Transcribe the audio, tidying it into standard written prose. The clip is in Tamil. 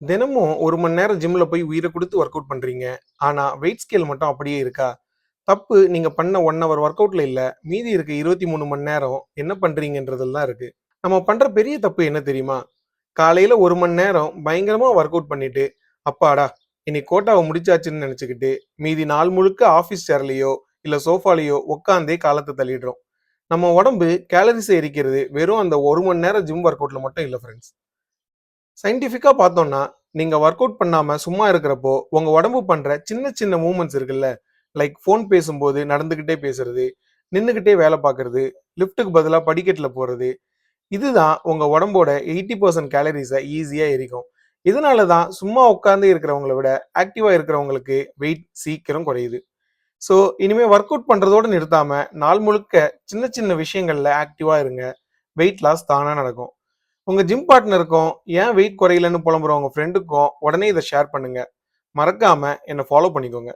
தினமும் 1 மணி நேரம் ஜிம்ல போய் உயிர குடுத்து வொர்க் அவுட் பண்றீங்க. ஆனா, வெயிட் ஸ்கேல் மட்டும் அப்படியே இருக்கா? தப்பு நீங்க பண்ண 1 ஹவர் வொர்க் அவுட்ல இல்ல. மீதி இருக்க 23 மணி நேரம் என்ன பண்றீங்கன்றதுல தான் இருக்கு. நம்ம பண்ற பெரிய தப்பு என்ன தெரியுமா? காலையில 1 மணி நேரம் பயங்கரமா வொர்க் அவுட் பண்ணிட்டு, அப்பாடா! இன்னைக்கு கோட்டாவ முடிச்சாச்சுன்னு நெனச்சுக்கிட்டு, மீதி நாள் முழுக்க ஆஃபீஸ் சேர்லயோ, இல்ல சோஃபாலயோ உட்காந்தே காலத்த தள்ளிடுறோம். நம்ம உடம்பு கேலரிஸ எரிக்கிறது வெறும் அந்த 1 மணி நேரம் ஜிம் வொர்க் அவுட்ல மட்டும் இல்ல ஃபிரெண்ட்ஸ். சயின்டிஃபிக்கா பார்த்தோம்னா, நீங்க வொர்க் அவுட் பண்ணாம சும்மா இருக்கிறப்போ, உங்க உடம்பு பண்ற சின்ன சின்ன மூவ்மெண்ட்ஸ் இருக்குல்ல, லைக் ஃபோன் பேசும்போது நடந்துகிட்டே பேசுறது, நின்னுகிட்டே வேலை பார்க்கறது, லிஃப்ட்டுக்கு பதிலா படிக்கட்டுல போறது, இதுதான் உங்க உடம்போட 80% கேலரிஸ ஈஸியா எரிக்கும். இதனால தான் சும்மா உட்கார்ந்தே இருக்கிறவங்கள விட, ஆக்டிவா இருக்கிறவங்களுக்கு வெயிட் சீக்கிரம் குறையுது. ஸோ, இனிமே வொர்க் அவுட் பண்றதோட நிறுத்தாம, நாள் முழுக்க சின்ன சின்ன விஷயங்கள்ல ஆக்டிவா இருங்க. வெயிட் லாஸ் தானா நடக்கும். உங்க ஜிம் பார்ட்னருக்கும், ஏன் வெயிட் குறையலன்னு புலம்புற உங்க ஃப்ரெண்டுக்கும் உடனே இத ஷேர் பண்ணுங்க. மறக்காம என்ன ஃபாலோ பண்ணிக்கோங்க.